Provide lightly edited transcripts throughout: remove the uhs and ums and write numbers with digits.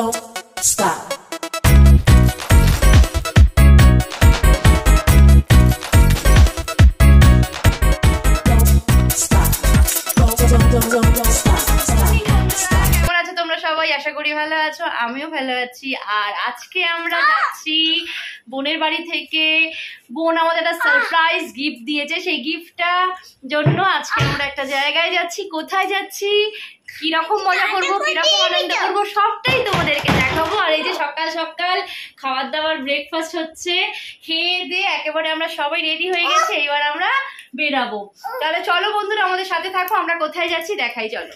don't stop. আশা করি ভালো আছো, আমিও ভালো আছি। আর আজকে আমরা যাচ্ছি বোনের বাড়ি থেকে। বোন আমাদের একটা সারপ্রাইজ গিফট দিয়েছে, সেই গিফটটা জন্য আজকে আমরা একটা জায়গায় যাচ্ছি। কোথায় যাচ্ছি, কিরকম মজা করবো, কিরকম আনন্দ করবো, সবটাই তোমাদেরকে দেখাবো। আর এই যে সকাল সকাল খাবার দাবার ব্রেকফাস্ট হচ্ছে, খেয়ে দিয়ে একেবারে আমরা সবাই রেডি হয়ে গেছি, এবার আমরা বেরাবো। তাহলে চলো বন্ধুরা আমাদের সাথে থাকো, আমরা কোথায় যাচ্ছি দেখাই। চলো।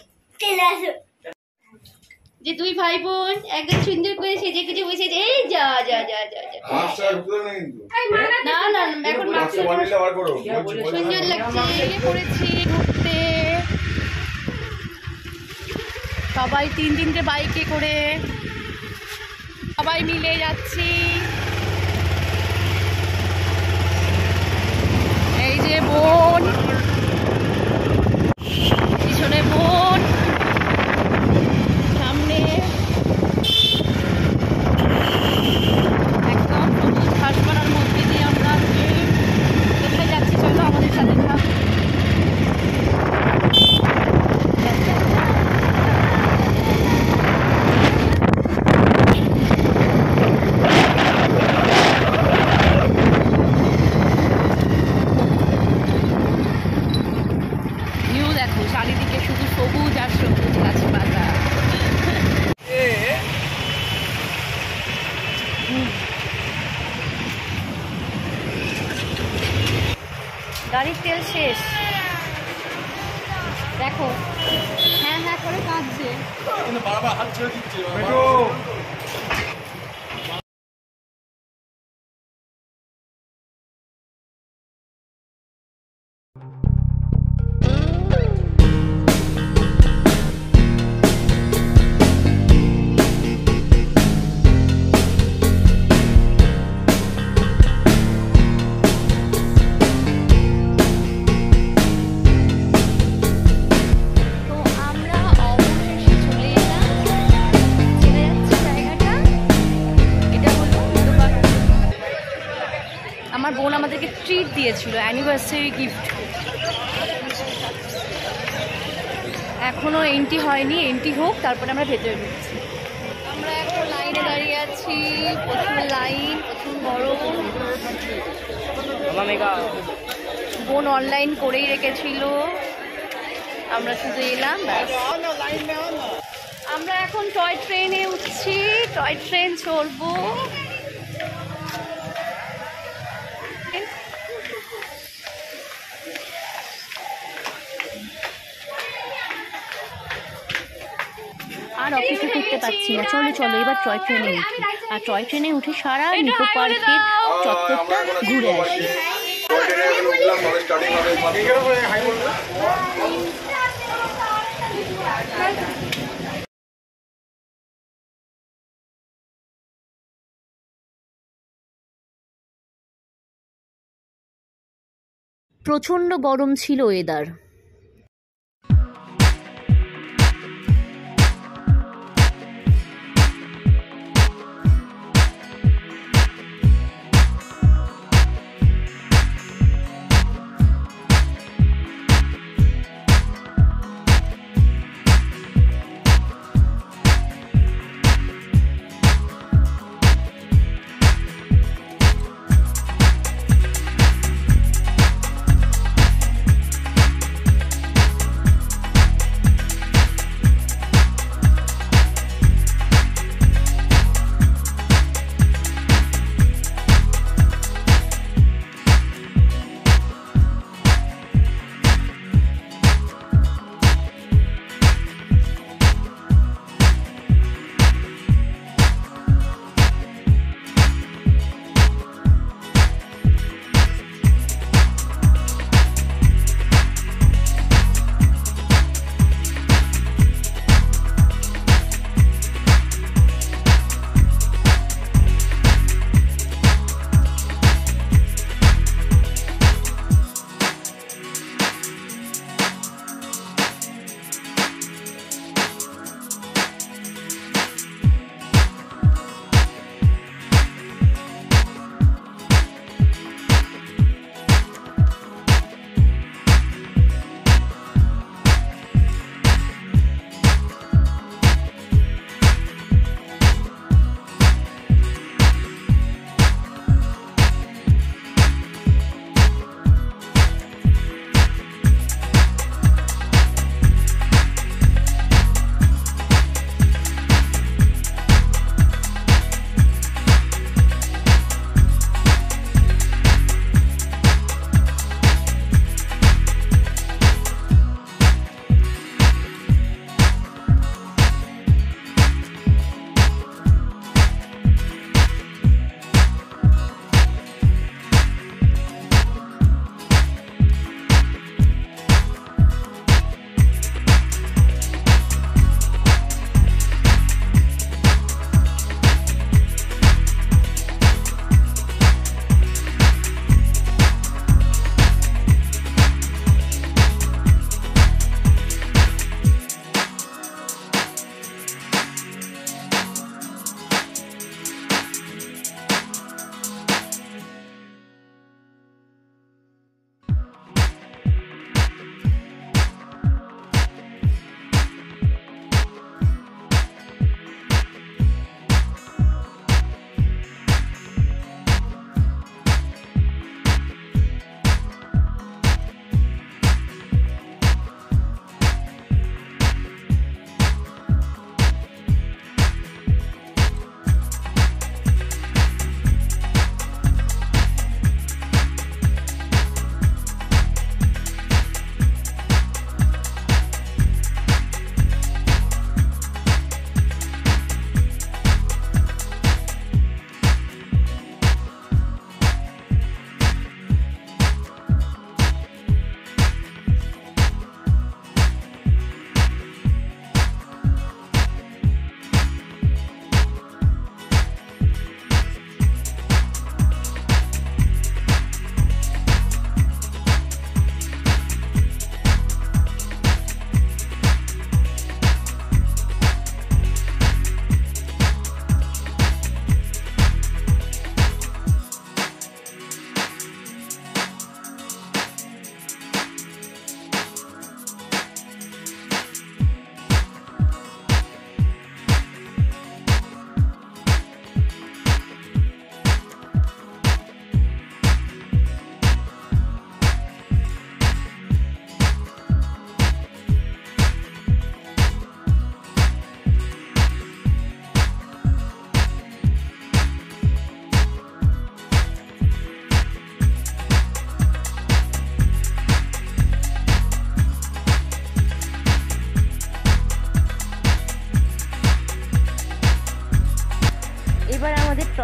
যে দুই ভাই বোন একদম সুন্দর করে সেজে গুজে বসে, এই যা যা যা যা যা, না না এখন সুন্দর লাগছে পড়েছি ঘুরতে। সবাই তিনটে বাইকে করে সবাই মিলে যাচ্ছি। এই যে বোন, পিছনে বোন, সামনে একদম সবুজ ঘাসপালার মধ্যে দিয়ে আমরা কোথায় যাচ্ছি। চলো আমাদের সাথে থাক। দেখো চারিদিকে শুধু সবুজ আর সবুজ গাছপালা। গাড়ির তেল শেষ, দেখো হ্যাঁ হ্যাঁ করে কাঁদছে। আমার বোন আমাদেরকে ট্রিট দিয়েছিল, অ্যানিভার্সারি গিফট। এখনো এন্ট্রি হয়নি, এন্ট্রি হোক তারপরে আমরা ভেতরে ঢুকছি। আমরা এখন লাইনে দাঁড়িয়ে আছি, প্রথম লাইন, প্রথম বড়। বোন অনলাইন করেই রেখেছিল, আমরা শুধু এলাম ব্যাস। আমরা এখন টয় ট্রেনে উঠছি, টয় ট্রেন চলবো। আর অপেক্ষা করতে পারছি না, চলো চলো এবার টয় ট্রেনে উঠি। আর টয় ট্রেনে উঠে সারা নিকো পার্কের চত্বরটা ঘুরে আসি। প্রচণ্ড গরম ছিল ওয়েদার।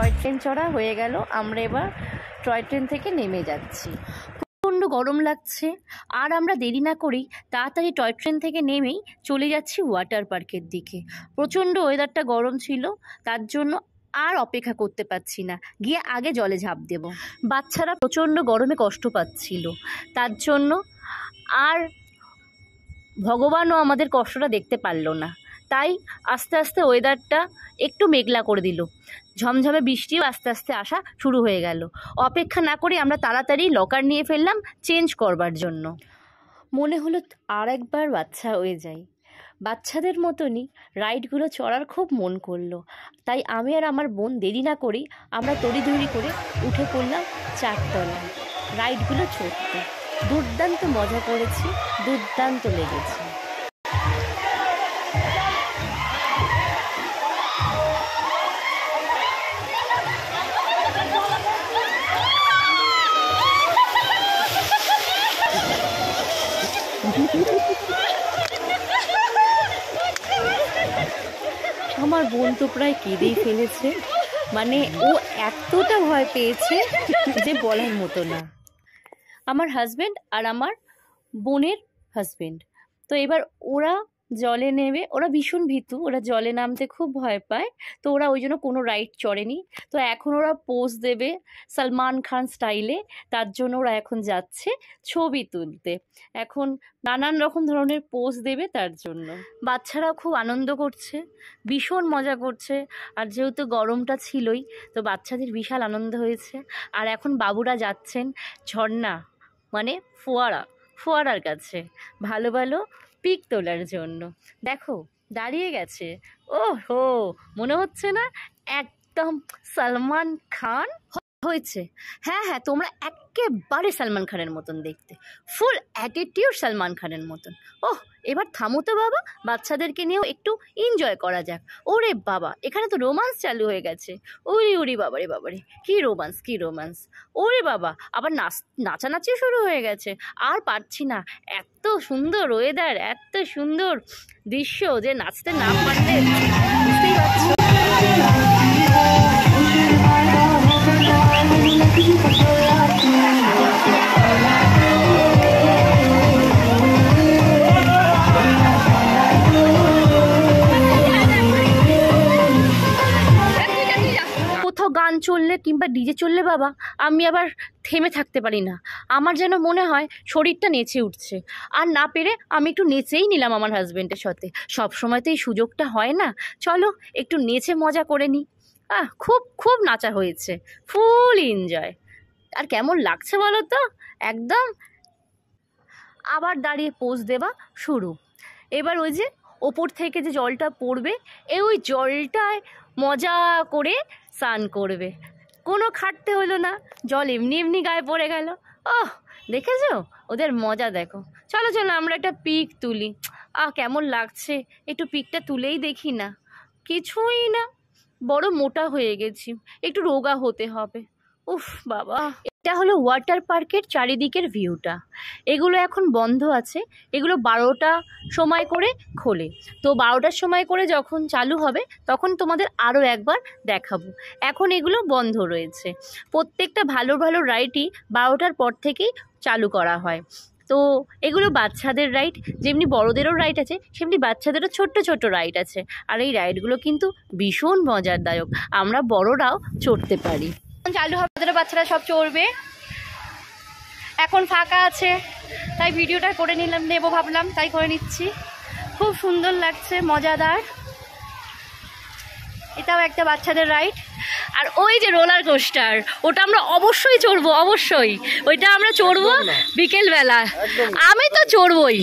টয় ট্রেন চড়া হয়ে গেল, আমরা এবার টয় ট্রেন থেকে নেমে যাচ্ছি। প্রচণ্ড গরম লাগছে, আর আমরা দেরি না করেই তাড়াতাড়ি টয় ট্রেন থেকে নেমেই চলে যাচ্ছি ওয়াটার পার্কের দিকে। প্রচণ্ড ওয়েদারটা গরম ছিল, তার জন্য আর অপেক্ষা করতে পারছি না, গিয়ে আগে জলে ঝাঁপ দেব। বাচ্চারা প্রচণ্ড গরমে কষ্ট পাচ্ছিল, তার জন্য আর ভগবানও আমাদের কষ্টটা দেখতে পারলো না, তাই আস্তে আস্তে ওয়েদারটা একটু মেঘলা করে দিল, ঝমঝমে বৃষ্টিও আস্তে আস্তে আসা শুরু হয়ে গেল। অপেক্ষা না করে আমরা তাড়াতাড়ি লকার নিয়ে ফেললাম চেঞ্জ করবার জন্য। মনে হলো আর একবার বাচ্চা হয়ে যাই। বাচ্চাদের মতনই রাইডগুলো চড়ার খুব মন করলো, তাই আমি আর আমার বোন দেরি না করেই আমরা তড়িঘড়ি করে উঠে পড়লাম 4 তলায় রাইডগুলো চড়তে। দুর্দান্ত মজা করেছি, দুর্দান্ত লেগেছে। আমার বোন তো প্রায় কেঁদেই ফেলেছে, মানে ও এতটা ভয় পেয়েছে যে বলার মতো না। আমার হাজব্যান্ড আর আমার বোনের হাজব্যান্ড তো এবার ওরা জলে নেমে, ওরা ভীষণ ভীতু, ওরা জলে নামতে খুব ভয় পায়, তো ওরা ওই জন্য কোনো রাইড চড়েনি। তো এখন ওরা পোজ দেবে সলমান খান স্টাইলে, তার জন্য ওরা এখন যাচ্ছে ছবি তুলতে। এখন নানান রকম ধরনের পোজ দেবে, তার জন্য বাচ্চারা খুব আনন্দ করছে, ভীষণ মজা করছে। আর যেহেতু গরমটা ছিলই, তো বাচ্চাদের বিশাল আনন্দ হয়েছে। আর এখন বাবুরা যাচ্ছেন ঝর্ণা মানে ফোয়ারার কাছে ভালো ভালো পিক তোলার জন্য। দেখো দাঁড়িয়ে গেছে, ও হো, মনে হচ্ছে না একদম সলমান খান হয়েছে? হ্যাঁ হ্যাঁ, তোমরা একেবারে সলমান খানের মতন দেখতে, ফুল অ্যাটিটিউড সলমান খানের মতন। ওহ, এবার থামো তো বাবা, বাচ্চাদেরকে নিয়েও একটু এনজয় করা যাক। ওরে বাবা, এখানে তো রোমান্স চালু হয়ে গেছে। ওরে ওরে বাবারে বাবারে, কি রোমান্স! ওরে বাবা, আবার নাচানাচি শুরু হয়ে গেছে। আর পারছি না, এত সুন্দর ওয়েদার, এত সুন্দর দৃশ্য যে নাচতে না পারলে বুঝতেই পারছো। গান চললে কিংবা ডিজে চললে বাবা, আমি আবার থেমে থাকতে পারি না। আমার যেন মনে হয় শরীরটা নেচে উঠছে, আর না পেরে আমি একটু নেচেই নিলাম আমার হাজব্যান্ডের সাথে। সব সময় তো এই সুযোগটা হয় না, চলো একটু নেচে মজা করে নিই। খুব খুব নাচা হয়েছে, ফুল এনজয়। আর কেমন লাগছে বলো তো, একদম। আবার দাঁড়িয়ে পোজ দেওয়া শুরু। এবার ওই যে ওপর থেকে যে জলটা পড়বে, ওই জলটায় মজা করে স্নান করবে, কোনো খাটতে হলো না, জল এমনি এমনি গায়ে পড়ে গেল। ওহ, দেখেছো ওদের মজা, দেখো। চলো চলো আমরা একটা পিক তুলি। কেমন লাগছে, একটু পিকটা তুলেই দেখি না। কিছুই না, বড় মোটা হয়ে গেছি, একটু রোগা হতে হবে। উফ বাবা, এটা হলো ওয়াটার পার্কের চারিদিকের ভিউটা। এগুলো এখন বন্ধ আছে, এগুলো 12টা সময় করে খোলে। তো 12টার সময় করে যখন চালু হবে তখন তোমাদের আরও একবার দেখাবো। এখন এগুলো বন্ধ রয়েছে। প্রত্যেকটা ভালো ভালো রাইডই 12টার পর থেকেই চালু করা হয়। তো এগুলো বাচ্চাদের রাইড, যেমনি বড়দেরও রাইড আছে সেমনি বাচ্চাদেরও ছোট্ট ছোট্ট রাইড আছে। আর এই রাইডগুলো কিন্তু ভীষণ মজারদায়ক, আমরা বড়রাও চড়তে পারি। চালু হবে, তাদের বাচ্চারা সব চড়বে। এখন ফাঁকা আছে তাই ভিডিওটা করে নেবো ভাবলাম, তাই করে নিচ্ছি। খুব সুন্দর লাগছে, মজাদার। এটাও একটা বাচ্চাদের রাইড। আর ওই যে রোলার কোস্টার, ওটা আমরা অবশ্যই চড়বো, অবশ্যই ওইটা আমরা চড়বো বিকেলবেলা। আমি তো চড়বই।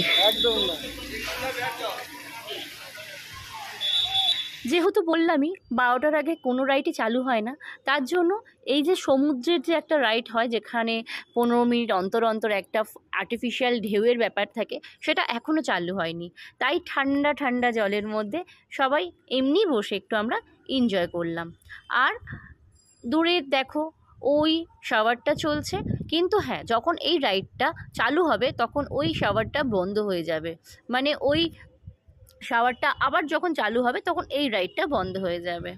যেহেতু বললামই 12টার আগে কোনো রাইডই চালু হয় না, তার জন্য এই যে সমুদ্রের যে একটা রাইড হয় যেখানে 15 মিনিট অন্তর অন্তর একটা আর্টিফিশিয়াল ঢেউয়ের ব্যাপার থাকে, সেটা এখনও চালু হয়নি। তাই ঠান্ডা ঠান্ডা জলের মধ্যে সবাই এমনি বসে একটু আমরা এনজয় করলাম। আর দূরে দেখো ওই শাওয়ারটা চলছে, কিন্তু হ্যাঁ, যখন এই রাইডটা চালু হবে তখন ওই শাওয়ারটা বন্ধ হয়ে যাবে। মানে ওই শাওয়ারটা আবার যখন চালু হবে তখন এই রাইডটা বন্ধ হয়ে যাবে।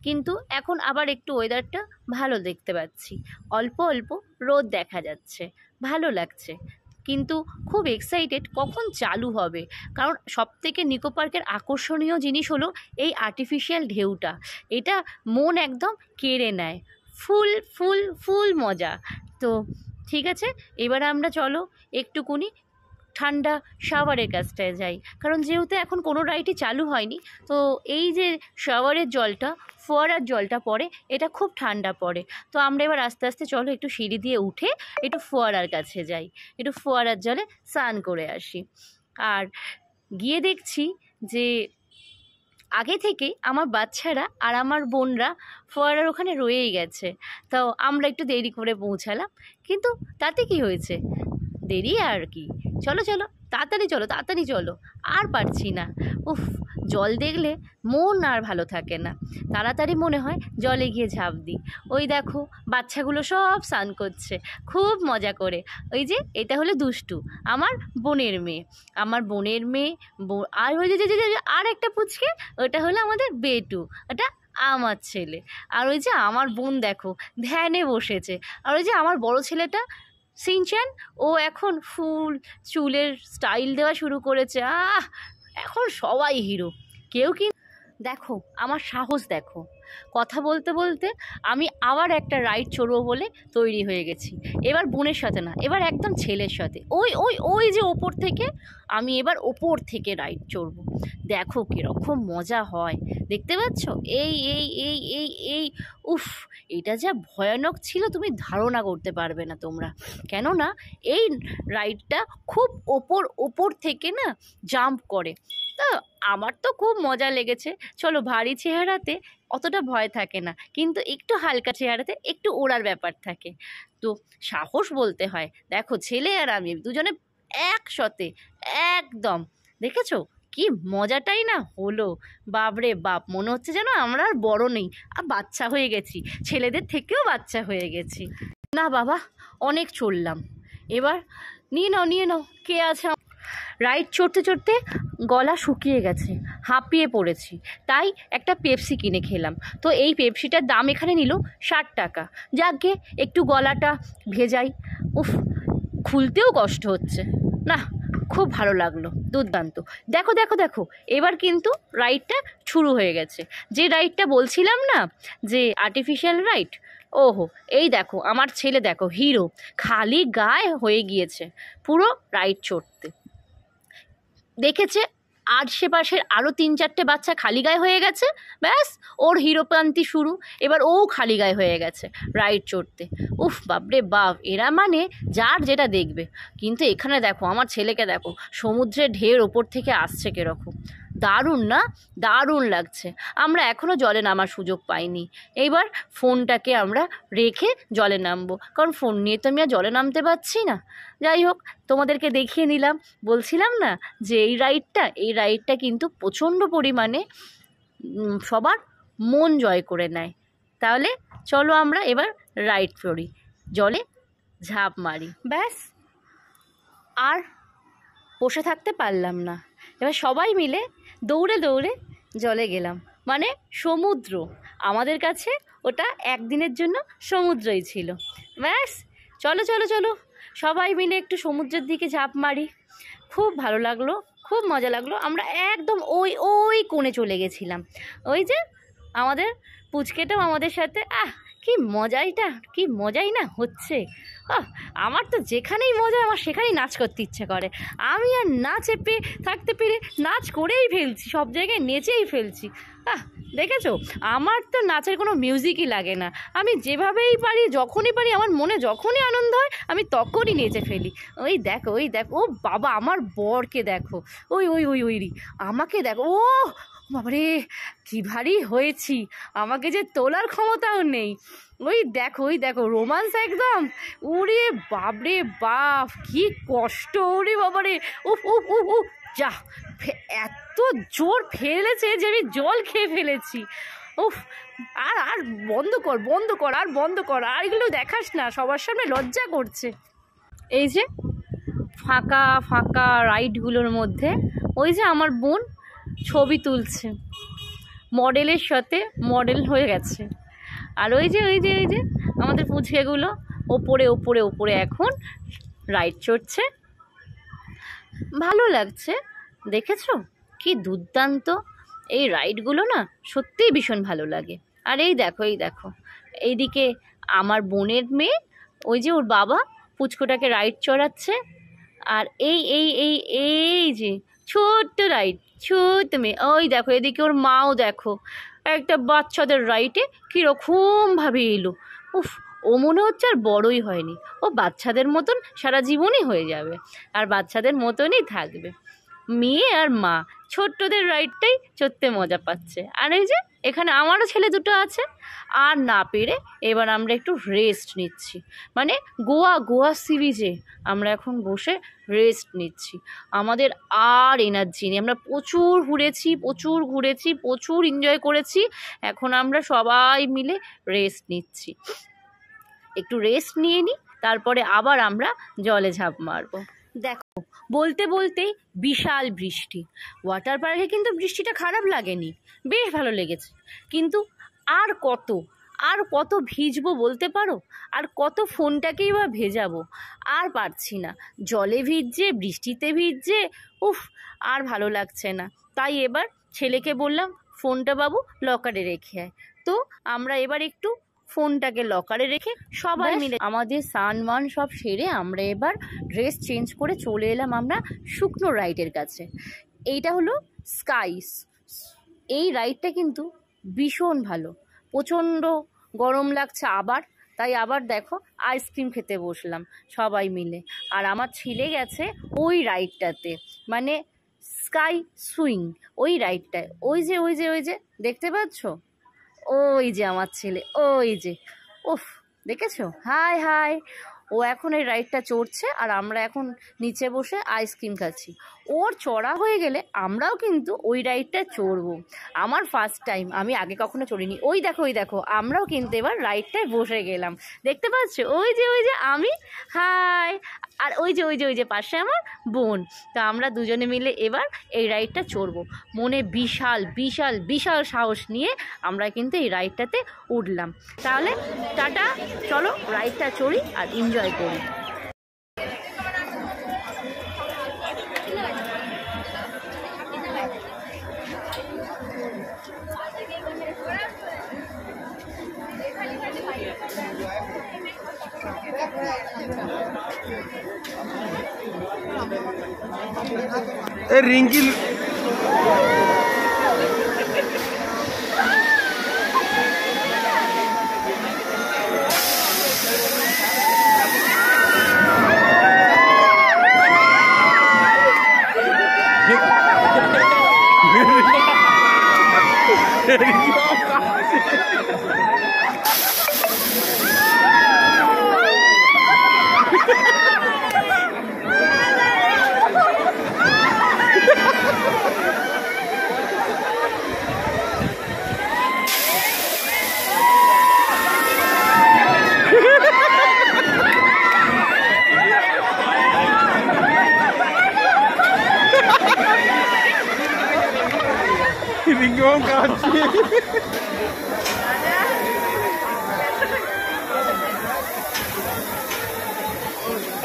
কিন্তু এখন আবার একটু ওয়েদারটা ভালো দেখতে পাচ্ছি, অল্প অল্প রোদ দেখা যাচ্ছে, ভালো লাগছে। কিন্তু খুব এক্সাইটেড কখন চালু হবে, কারণ সবথেকে নিকো পার্কের আকর্ষণীয় জিনিস হলো এই আর্টিফিশিয়াল ঢেউটা। এটা মন একদম কেড়ে নেয়, ফুল ফুল ফুল মজা। তো ঠিক আছে, এবার আমরা চলো একটুকুনি ঠান্ডা শাওয়ারের কাছটায় যাই, কারণ যেহেতু এখন কোনো রাইডই চালু হয়নি, তো এই যে শাওয়ারের জলটা, ফোয়ারার জলটা পড়ে, এটা খুব ঠান্ডা পড়ে। তো আমরা এবার আস্তে আস্তে চলো একটু সিঁড়ি দিয়ে উঠে একটু ফোয়ারার কাছে যাই, একটু ফোয়ারার জলে স্নান করে আসি। আর গিয়ে দেখছি যে আগে থেকে আমার বাচ্চারা আর আমার বোনরা ফোয়ারার ওখানে রয়েই গেছে। তো আমরা একটু দেরি করে পৌঁছালাম, কিন্তু তাতে কি হয়েছে, দেরি আর কি, চলো চলো তাড়াতাড়ি চলো তাড়াতাড়ি চলো, আর পারছি না। উফ, জল দেখলে মন আর ভালো থাকে না, তাড়াতাড়ি মনে হয় জলে গিয়ে ঝাঁপ দিই। ওই দেখো বাচ্চাগুলো সব স্নান করছে খুব মজা করে। ওই যে এটা হলো দুষ্টু, আমার বোনের মেয়ে, আমার বোনের মেয়ে। আর ওই যে আর একটা পুচকে, ওটা হলো আমাদের বেটু, ওটা আমার ছেলে। আর ওই যে আমার বোন দেখো ধ্যানে বসেছে। আর ওই যে আমার বড় ছেলেটা সিনচ্যান, ও এখন ফুল চুলের স্টাইল দেওয়া শুরু করেছে। এখন সবাই হিরো, কেউ কি দেখো আমার সাহস দেখো, কথা বলতে বলতে আমি আবার একটা রাইড চড়বো বলে তৈরি হয়ে গেছি। এবার বোনের সাথে না, এবার একদম ছেলের সাথে। ওই ওই ওই যে ওপর থেকে, আমি এবার ওপর থেকে রাইড চড়বো, দেখো কীরকম মজা হয়, দেখতে পাচ্ছ? এই এই এই এই এই উফ, এটা যা ভয়ানক ছিল তুমি ধারণা করতে পারবে না তোমরা। কেননা এই রাইডটা খুব ওপর থেকে না জাম্প করে। তা আমার তো খুব মজা লেগেছে। চলো, ভারী চেহারাতে অতটা ভয় থাকে না, কিন্তু একটু হালকা চেহারাতে একটু ওড়ার ব্যাপার থাকে। তো সাহস বলতে হয়। দেখো ছেলে আর আমি দুজনে একসাথে একদম, দেখেছো কি মজাটাই না হলো। বাপরে বাপ, মনে হচ্ছে যেন আমরা আর বড় নেই, আর বাচ্চা হয়ে গেছি, ছেলেদের থেকেও বাচ্চা হয়ে গেছি। না বাবা, অনেক চললাম, এবার নিয়ে নাও কে আছে। রাইড চড়তে চড়তে গলা শুকিয়ে গেছে, হাঁপিয়ে পড়েছি, তাই একটা পেপসি কিনে খেলাম। তো এই পেপসিটার দাম এখানে নিল 60 টাকা। যাকে একটু গলাটা ভেজাই। উফ, খুলতেও কষ্ট হচ্ছে না, খুব ভালো লাগলো, দুর্দান্ত। দেখো দেখো দেখো, এবার কিন্তু রাইডটা শুরু হয়ে গেছে। যে রাইডটা বলছিলাম না, যে আর্টিফিশিয়াল রাইড, ওহো এই দেখো আমার ছেলে, দেখো হিরো, খালি গায়ে হয়ে গিয়েছে পুরো রাইড চড়তে। দেখেছে আশেপাশের আরও 3-4টে বাচ্চা খালি গায়ে হয়ে গেছে, ব্যাস ওর হিরোপ্রান্তি শুরু। এবার ও খালি গায়ে হয়ে গেছে রাইড চড়তে। উফ বাপরে বাপ, এরা মানে যার যেটা দেখবে। কিন্তু এখানে দেখো আমার ছেলেকে দেখো, সমুদ্রের ঢেউর ওপর থেকে আসছে কীরকম, দারুণ না? দারুণ লাগছে। আমরা এখনও জলে নামার সুযোগ পাইনি। এইবার ফোনটাকে আমরা রেখে জলে নামবো, কারণ ফোন নিয়ে তো আমি আর জলে নামতে পারছি না। যাই হোক, তোমাদেরকে দেখিয়ে নিলাম। বলছিলাম না যে এই রাইডটা কিন্তু প্রচণ্ড পরিমাণে সবার মন জয় করে নেয়। তাহলে চলো আমরা এবার রাইড করি, জলে ঝাঁপ মারি। ব্যাস, আর বসে থাকতে পারলাম না। এবার সবাই মিলে দৌড়ে দৌড়ে জলে গেলাম, মানে সমুদ্র আমাদের কাছে ওটা একদিনের জন্য সমুদ্রই ছিল। ব্যাস, চলো চলো চলো সবাই মিলে একটু সমুদ্রের দিকে ঝাঁপ মারি। খুব ভালো লাগলো, খুব মজা লাগলো। আমরা একদম ওই কোণে চলে গেছিলাম। ওই যে আমাদের পুচকেটাও আমাদের সাথে, কি মজাই না হচ্ছে। আমার তো যেখানেই মজা, আমার সেখানেই নাচ করতে ইচ্ছে করে। আমি আর না চেপে থাকতে পেরে নাচ করেই ফেলছি, সব জায়গায় নেচেই ফেলছি। দেখেছো, আমার তো নাচের কোনো মিউজিকই লাগে না। আমি যেভাবেই পারি, যখনই পারি, আমার মনে যখনই আনন্দ হয় আমি তখনই নেচে ফেলি। ওই দেখো ও বাবা, আমার বরকে দেখো, ওই আমাকে দেখো, ও বাবারে কি ভারী হয়েছি, আমাকে যে তোলার ক্ষমতাও নেই। ওই দেখো রোমান্স একদম। ওরে বাপরে বাপ, কি কষ্ট, ওরে বাবারে, উফ উফ উফ উফ, যা এত জোর ফেলেছে যে আমি জল খেয়ে ফেলেছি। উফ, আর বন্ধ কর, আর এগুলো দেখাস না, সবার সামনে লজ্জা করছে। এই যে ফাঁকা রাইডগুলোর মধ্যে ওই যে আমার বোন ছবি তুলছে, মডেলের সাথে মডেল হয়ে গেছে। আর ওই যে আমাদের পুচকেগুলো ওপরে ওপরে ওপরে এখন রাইড চড়ছে, ভালো লাগছে। দেখেছো কি দুর্দান্ত এই রাইডগুলো না, সত্যিই ভীষণ ভালো লাগে। আর এই দেখো এইদিকে আমার বোনের মেয়ে, ওই যে ওর বাবা পুচকোটাকে রাইড চড়াচ্ছে। আর এই এই এই এই যে ছোট্ট রাইড, ছোট্ট মেয়ে, ওই দেখো এদিকে ওর মাও দেখো একটা বাচ্চাদের রাইডে কীরকমভাবে এলো। উফ, ও মনে হচ্ছে আর বড়ই হয়নি, ও বাচ্চাদের মতন সারা জীবনই হয়ে যাবে আর বাচ্চাদের মতনই থাকবে। মেয়ে আর মা ছোট্টদের রাইডটাই চড়তে মজা পাচ্ছে। আর এই যে এখানে আমারও ছেলে দুটো আছে। আর না পেরে এবার আমরা একটু রেস্ট নিচ্ছি, মানে গোয়া সি বিচে আমরা এখন বসে রেস্ট নিচ্ছি। আমাদের আর এনার্জি নেই, আমরা প্রচুর ঘুরেছি, প্রচুর এনজয় করেছি। এখন আমরা সবাই মিলে রেস্ট নিচ্ছি, একটু রেস্ট নিয়ে নিই, তারপরে আবার আমরা জলে ঝাঁপ মারবো। দেখো বলতে বলতেই বিশাল বৃষ্টি। ওয়াটার পার্কে কিন্তু বৃষ্টিটা খারাপ লাগেনি, বেশ ভালো লেগেছে। কিন্তু আর কত ভিজবো বলতে পারো? আর কত ফোনটাকেই বা ভেজাবো? আর পারছি না, জলে ভিজছে, বৃষ্টিতে ভিজছে, উফ, আর ভালো লাগছে না। তাই এবার ছেলেকে বললাম ফোনটা বাবু লকারে রেখে আয়। তো আমরা এবার একটু ফোনটাকে লকারে রেখে সবাই মিলে আমাদের স্নান সব সেরে আমরা এবার ড্রেস চেঞ্জ করে চলে এলাম আমরা শুকনো রাইডের কাছে। এইটা হলো স্কাইস। এই রাইডটা কিন্তু ভীষণ ভালো, প্রচণ্ড গরম লাগছে তাই আবার দেখো আইসক্রিম খেতে বসলাম সবাই মিলে। আর আমার ছেলে গেছে ওই রাইডটাতে, মানে স্কাই সুইং, ওই রাইডটায়। ওই যে দেখতে পাচ্ছ, ওই যে আমার ছেলে, ওই যে, উফ, দেখেছো? হাই, ও এখন এই রাইডটা চড়ছে আর আমরা এখন নিচে বসে আইসক্রিম খাচ্ছি। ওর চড়া হয়ে গেলে আমরাও কিন্তু ওই রাইডটা চড়বো। আমার ফার্স্ট টাইম, আমি আগে কখনো চড়িনি। ওই দেখো আমরাও কিন্তু এবার রাইডটায় বসে গেলাম। দেখতে পাচ্ছ? ওই যে আমি, হাই, আর ওই যে পাশে আমার বোন। তা আমরা দুজনে মিলে এবার এই রাইডটা চড়বো। মনে বিশাল সাহস নিয়ে আমরা কিন্তু এই রাইডটাতে উঠলাম। তাহলে টাটা, চলো রাইডটা চড়ি আর এনজয় করি। Rinki Ringgong kaki.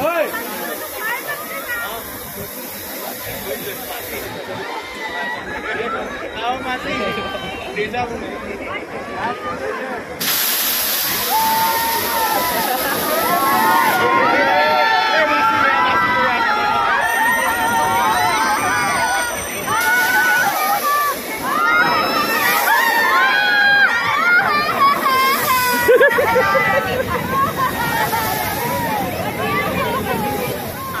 Oi. Tahu masih. Desa pun.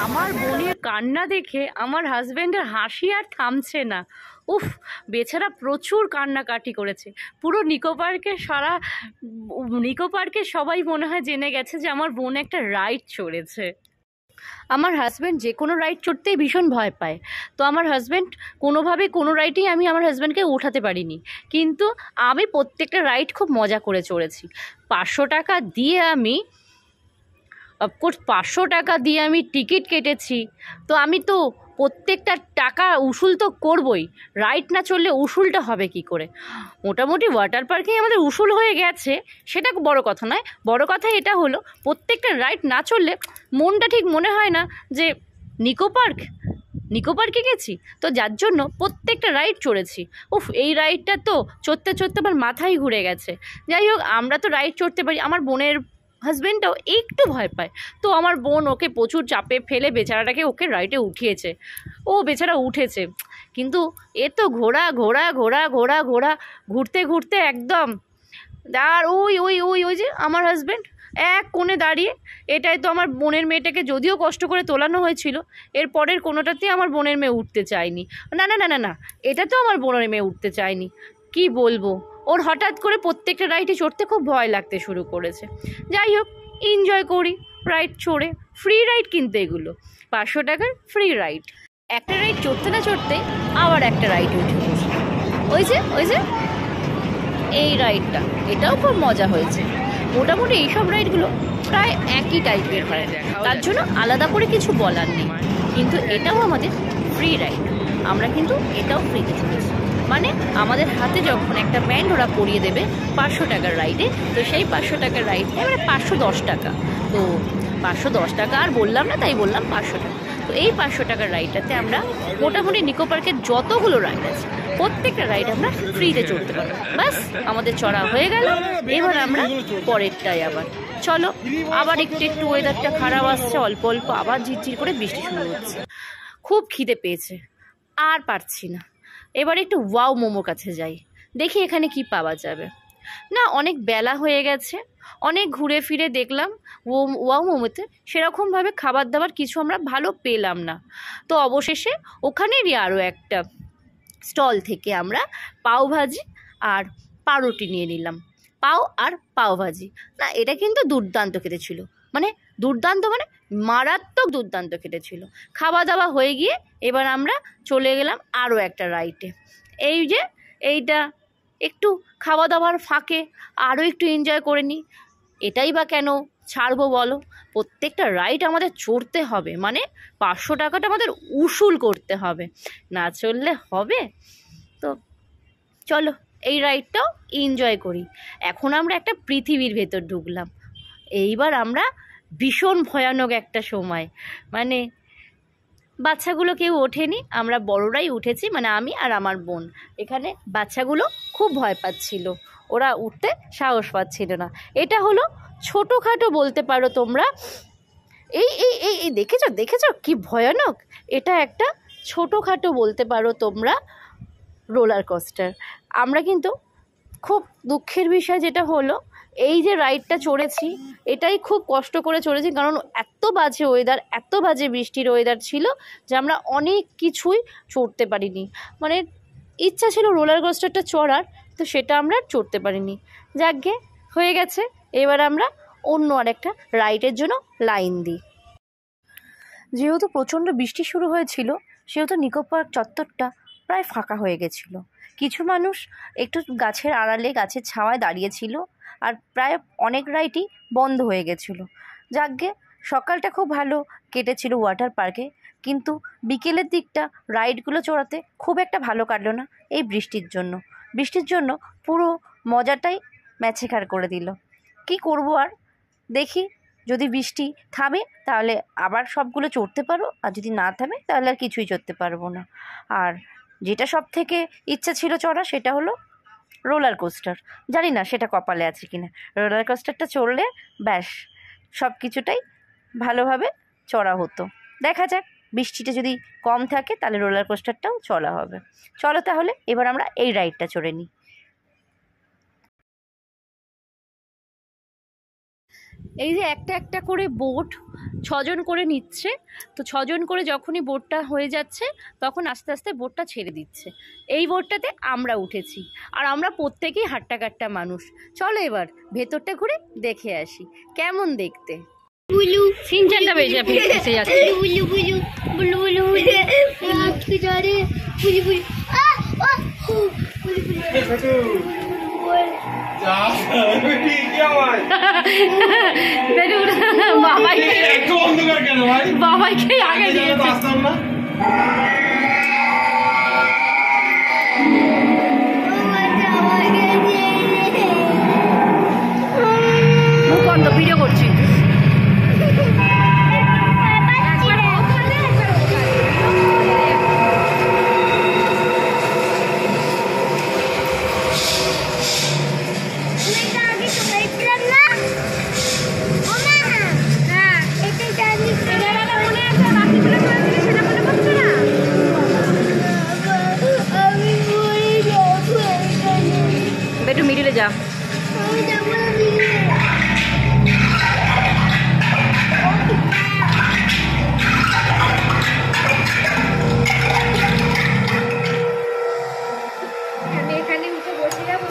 আমার বোনের কান্না দেখে আমার হাজব্যান্ডের হাসি আর থামছে না। উফ, বেচারা প্রচুর কান্নাকাটি করেছে। পুরো নিকো পার্কে সবাই মনে হয় জেনে গেছে যে আমার বোন একটা রাইড চড়েছে। আমার হাজব্যান্ড যে কোনো রাইড চড়তেই ভীষণ ভয় পায়। তো আমার হাজব্যান্ড কোনোভাবে কোনো রাইডেই আমি আমার হাজব্যান্ডকে ওঠাতে পারিনি, কিন্তু আমি প্রত্যেকটা রাইড খুব মজা করে চড়েছি। 500 টাকা দিয়ে আমি অফকোর্স 500 টাকা দিয়ে আমি টিকিট কেটেছি। তো আমি তো প্রত্যেকটা টাকা উসুল তো করবই, রাইড না চললে উসুলটা হবে কি করে। মোটামুটি ওয়াটার পার্কেই আমাদের উসুল হয়ে গেছে, সেটা বড় কথা নয়। বড় কথা এটা হলো প্রত্যেকটা রাইড না চললে মনটা ঠিক মনে হয় না যে নিকো পার্কে গেছি। তো যার জন্য প্রত্যেকটা রাইড চড়েছি। উফ, এই রাইডটা তো চড়তে চড়তে আমার মাথায় ঘুরে গেছে। যাই হোক, আমরা তো রাইড চড়তে পারি, আমার বোনের হাজব্যান্ডটাও একটু ভয় পায়। তো আমার বোন ওকে প্রচুর চাপে ফেলে বেচারাটাকে ওকে রাইডে উঠিয়েছে। ও বেচারা উঠেছে, কিন্তু এ তো ঘোড়া ঘোড়া ঘোড়া ঘোড়া ঘোড়া ঘুরতে ঘুরতে একদম। আর ওই ওই ওই ওই যে আমার হাজব্যান্ড এক কোণে দাঁড়িয়ে। এটাই তো আমার বোনের মেয়েটাকে যদিও কষ্ট করে তোলানো হয়েছিল, এর পরের কোনোটাতেই আমার বোনের মেয়ে উঠতে চায়নি। না না না না না, এটা তো আমার বোনের মেয়ে উঠতে চায়নি। কি বলবো, ওর হঠাৎ করে প্রত্যেকটা রাইডে চড়তে খুব ভয় লাগতে শুরু করেছে। যাই হোক, এনজয় করি রাইড চড়ে। ফ্রি রাইড কিন্তু এগুলো 500 টাকার ফ্রি রাইড। একটা রাইড চড়তে না চড়তে আবার একটা রাইড উঠে বসে, ওই যে এই রাইডটা, এটাও খুব মজা হয়েছে। মোটামুটি এইসব রাইডগুলো প্রায় একই টাইপের হয়, তার জন্য আলাদা করে কিছু বলার নেই। কিন্তু এটাও আমাদের ফ্রি রাইড, আমরা কিন্তু এটাও ফ্রিতে চলেছি। মানে আমাদের হাতে যখন একটা ব্যান্ড ওরা পরিয়ে দেবে 500 টাকার রাইডে, তো সেই 500 টাকার রাইডে মানে 510 টাকা। তো 510 টাকা আর বললাম না, তাই বললাম 500 টাকা। তো এই 500 টাকার রাইডটাতে আমরা মোটামুটি নিকো পার্কের যতগুলো রাইড আছে প্রত্যেকটা রাইড আমরা ফ্রিতে চড়তে পারবো। বাস আমাদের চড়া হয়ে গেল। এবার আমরা পরেরটাই আবার চলো। আবার একটু ওয়েদারটা খারাপ আসছে, অল্প অল্প আবার ঝিরঝির করে বৃষ্টি শুরু হচ্ছে। খুব খিদে পেয়েছে, আর পারছি না। এবার একটু ওয়াও মোমো কাছে যাই, দেখি এখানে কি পাওয়া যাবে। না, অনেক বেলা হয়ে গেছে, অনেক ঘুরে ফিরে দেখলাম ওয়াও মোমোতে সেরকমভাবে খাবার দাবার কিছু আমরা ভালো পেলাম না। তো অবশেষে ওখানেরই আরও একটা স্টল থেকে আমরা পাওভাজি আর পাউরুটি নিয়ে নিলাম। পাও আর পাওভাজি, না এটা কিন্তু দুর্দান্ত খেতে ছিল, মানে দুর্দান্ত মানে মারাত্মক দুর্দান্ত খেতে ছিল। খাওয়া দাওয়া হয়ে গিয়ে এবার আমরা চলে গেলাম আরও একটা রাইডে। এই যে এইটা একটু খাওয়া দাওয়ার ফাঁকে আরও একটু এনজয় করে নিই। এটাই বা কেন ছাড়বো বলো, প্রত্যেকটা রাইড আমাদের চড়তে হবে, মানে 500 টাকাটা আমাদের উসুল করতে হবে, না চললে হবে। তো চলো এই রাইডটাও এনজয় করি। এখন আমরা একটা পৃথিবীর ভেতর ঢুকলাম। এইবার আমরা ভীষণ ভয়ানক একটা সময়, মানে বাচ্চাগুলো কেউ ওঠেনি, আমরা বড়রাই উঠেছি, মানে আমি আর আমার বোন। এখানে বাচ্চাগুলো খুব ভয় পাচ্ছিল, ওরা উঠতে সাহস পাচ্ছিল না। এটা হলো ছোটোখাটো বলতে পারো তোমরা। এই এই এই এই দেখেছো কি ভয়ানক। এটা একটা ছোটোখাটো বলতে পারো তোমরা রোলার কোস্টার। আমরা কিন্তু খুব দুঃখের বিষয় যেটা হলো, এই যে রাইডটা চড়েছি এটাই খুব কষ্ট করে চড়েছি, কারণ এত বাজে ওয়েদার, এত বাজে বৃষ্টির ওয়েদার ছিল যে আমরা অনেক কিছুই চড়তে পারিনি। মানে ইচ্ছা ছিল রোলার কোস্টারটা চড়ার, তো সেটা আমরা চড়তে পারিনি। যাকগে হয়ে গেছে, এবার আমরা অন্য আরেকটা রাইডের জন্য লাইন দিই। যেহেতু প্রচণ্ড বৃষ্টি শুরু হয়েছিল, সেহেতু নিকো পার্ক চত্বরটা প্রায় ফাঁকা হয়ে গেছিলো। কিছু মানুষ একটু গাছের আড়ালে গাছের ছাওয়ায় দাঁড়িয়েছিল, আর প্রায় অনেক রাইডই বন্ধ হয়ে গেছিলো। যাকগে সকালটা খুব ভালো কেটেছিল ওয়াটার পার্কে, কিন্তু বিকেলের দিকটা রাইডগুলো চড়াতে খুব একটা ভালো কাটলো না এই বৃষ্টির জন্য পুরো মজাটাই ম্যাচেকার করে দিল। কি করব আর, দেখি যদি বৃষ্টি থামে তাহলে আবার সবগুলো চড়তে পারো, আর যদি না থামে তাহলে আর কিছুই চড়তে পারবো না। আর যেটা সব থেকে ইচ্ছা ছিল চড়া সেটা হলো রোলার কোস্টার। জানি না সেটা কপালে আছে কিনা, রোলার কোস্টারটা চড়লে ব্যাস সব কিছুটাই ভালোভাবে চড়া হতো। দেখা যাক, বৃষ্টিটা যদি কম থাকে তাহলে রোলার কোস্টারটাও চলা হবে। চলো তাহলে এবার আমরা এই রাইডটা চড়ে নিই। এই যে একটা একটা করে বোট 6 জন করে নিচ্ছে, তো 6 জন করে যখনই বোটটা হয়ে যাচ্ছে তখন আস্তে আস্তে বোটটা ছেড়ে দিচ্ছে। এই বোটটাতে আমরা উঠেছি, আর আমরা প্রত্যেকেই হাট্টা কাট্টা মানুষ। চলো এবার ভেতরটা ঘুরে দেখে আসি কেমন দেখতে। সিনচানটা বেজে এসে যাচ্ছে। বাবাইকে আগে দিয়ে বন্ধ, ভিডিও করছি। একটু মিডিলে যা। এখানে উঠে বসে যাবো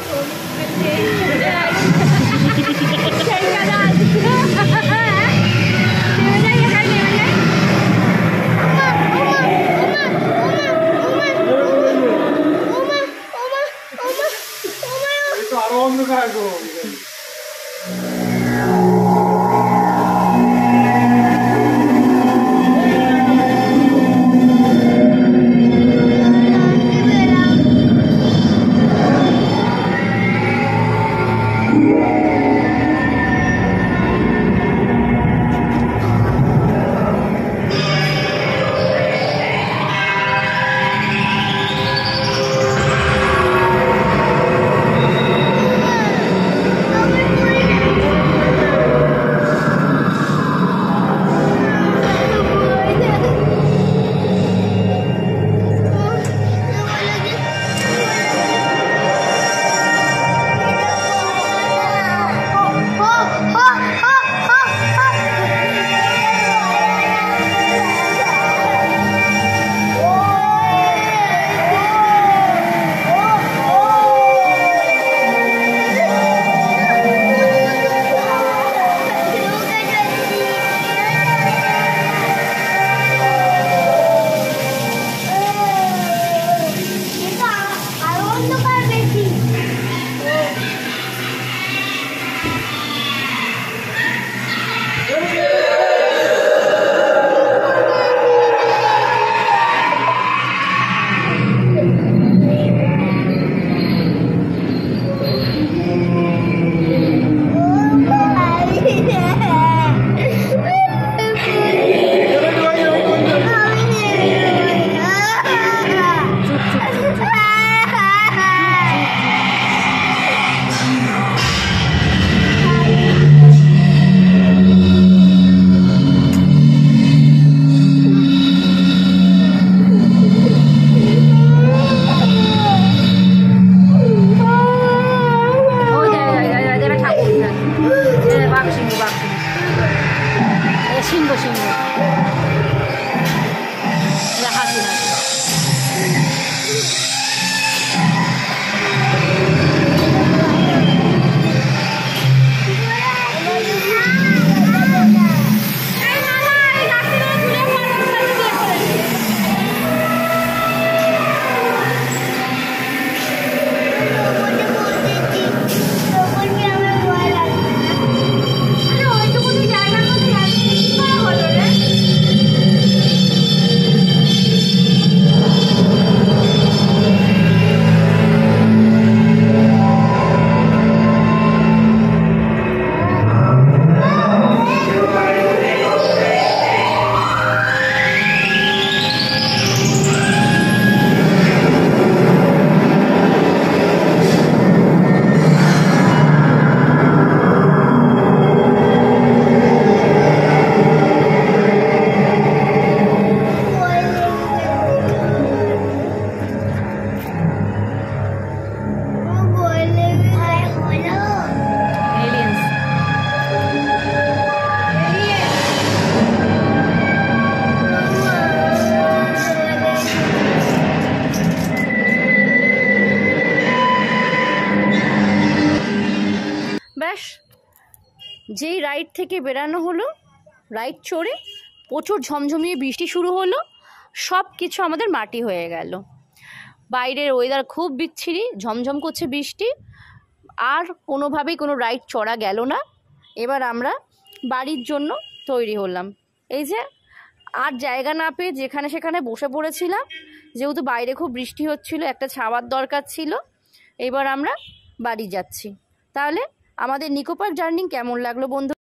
আরো অন্ধকার গো। যেই রাইড থেকে বেরানো হলো, রাইড চড়ে প্রচুর ঝমঝমিয়ে বৃষ্টি শুরু হলো, সব কিছু আমাদের মাটি হয়ে গেল। বাইরের ওয়েদার খুব বিচ্ছিরি, ঝমঝম করছে বৃষ্টি, আর কোনোভাবেই কোনো রাইড চড়া গেল না। এবার আমরা বাড়ির জন্য তৈরি হলাম। এই যে আর জায়গা না পেয়ে যেখানে সেখানে বসে পড়েছিলাম, যেহেতু বাইরে খুব বৃষ্টি হচ্ছিল, একটা ছাওয়ার দরকার ছিল। এবার আমরা বাড়ি যাচ্ছি। তাহলে আমাদের নিকো পার্ক জার্নি কেমন লাগলো বন্ধু?